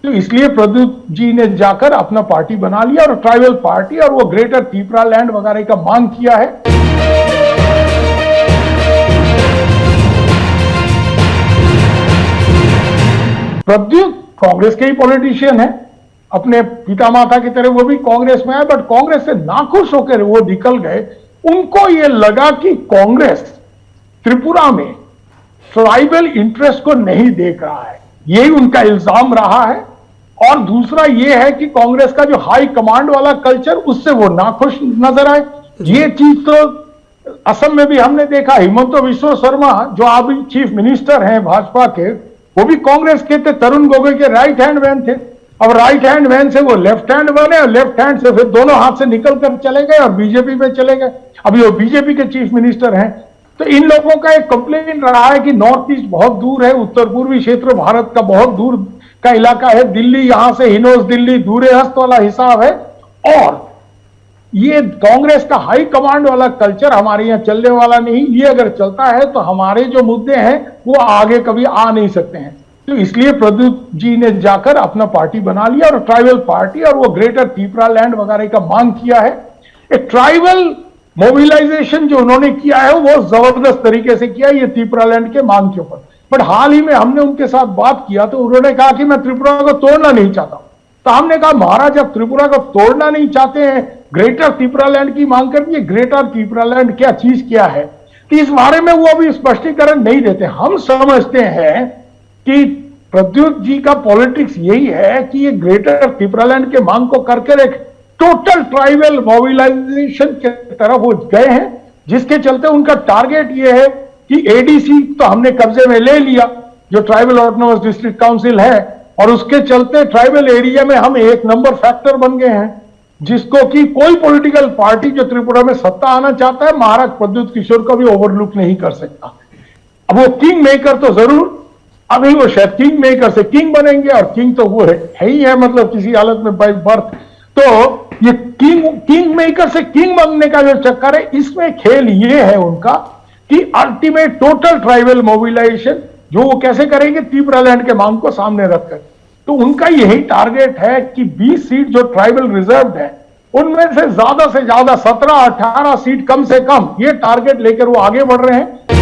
तो इसलिए प्रद्युत जी ने जाकर अपना पार्टी बना लिया और ट्राइबल पार्टी, और वो ग्रेटर त्रिपुरा लैंड वगैरह का मांग किया है। प्रद्युत कांग्रेस के ही पॉलिटिशियन है, अपने पिता माता की तरह वो भी कांग्रेस में है, बट कांग्रेस से नाखुश होकर वो निकल गए। उनको ये लगा कि कांग्रेस त्रिपुरा में ट्राइबल इंटरेस्ट को नहीं देख रहा है, यही उनका इल्जाम रहा है। और दूसरा ये है कि कांग्रेस का जो हाई कमांड वाला कल्चर, उससे वो नाखुश नजर आए। ये चीज तो असम में भी हमने देखा। हिमंत बिश्व शर्मा जो अभी चीफ मिनिस्टर हैं भाजपा के, वो भी कांग्रेस के थे, तरुण गोगोई के राइट हैंड मैन थे। अब राइट हैंड मैन से वो लेफ्ट हैंड बने, और लेफ्ट हैंड से फिर दोनों हाथ से निकल कर चले गए और बीजेपी में चले गए। अभी वो बीजेपी के चीफ मिनिस्टर हैं। तो इन लोगों का एक कंप्लेन रहा है कि नॉर्थ ईस्ट बहुत दूर है, उत्तर पूर्वी क्षेत्र भारत का बहुत दूर का इलाका है, दिल्ली यहां से हिनोस दिल्ली दूरे हस्त वाला हिसाब है, और ये कांग्रेस का हाई कमांड वाला कल्चर हमारे यहाँ चलने वाला नहीं। ये अगर चलता है तो हमारे जो मुद्दे हैं वो आगे कभी आ नहीं सकते हैं। तो इसलिए प्रद्युत जी ने जाकर अपना पार्टी बना लिया और ट्राइबल पार्टी, और वो ग्रेटर त्रिपुरा लैंड वगैरह का मांग किया है। एक ट्राइबल मोबिलाइजेशन जो उन्होंने किया है वो जबरदस्त तरीके से किया है, ये त्रिपुरा लैंड के मांग के ऊपर। बट हाल ही में हमने उनके साथ बात किया तो उन्होंने कहा कि मैं त्रिपुरा को तोड़ना नहीं चाहता। तो हमने कहा महाराज, जब त्रिपुरा को तोड़ना नहीं चाहते हैं, ग्रेटर त्रिपुरा लैंड की मांग करती है, ग्रेटर त्रिपुरा लैंड क्या चीज क्या है, तो इस बारे में वो अभी स्पष्टीकरण नहीं देते। हम समझते हैं कि प्रद्युत जी का पॉलिटिक्स यही है कि ये ग्रेटर त्रिपुरा लैंड के मांग को करके एक टोटल ट्राइबल मोबिलाइजेशन के तरफ वो गए हैं, जिसके चलते उनका टारगेट ये है कि एडीसी तो हमने कब्जे में ले लिया, जो ट्राइबल ऑटोनोमस डिस्ट्रिक्ट काउंसिल है, और उसके चलते ट्राइबल एरिया में हम एक नंबर फैक्टर बन गए हैं, जिसको कि कोई पॉलिटिकल पार्टी जो त्रिपुरा में सत्ता आना चाहता है, महाराज प्रद्युत किशोर को भी ओवरलुक नहीं कर सकता। अब वो किंग मेकर तो जरूर, अभी वो शायद किंग मेकर से किंग बनेंगे, और किंग तो वो है ही है, मतलब किसी हालत में बाय बर्थ। तो ये किंग मेकर से किंग बनने का जो चक्कर है, इसमें खेल ये है उनका कि अल्टीमेट टोटल ट्राइबल मोबिलाइजेशन जो वो कैसे करेंगे, त्रिपुरा लैंड के मांग को सामने रखकर। तो उनका यही टारगेट है कि 20 सीट जो ट्राइबल रिजर्व है, उनमें से ज्यादा 17-18 सीट कम से कम, ये टारगेट लेकर वो आगे बढ़ रहे हैं।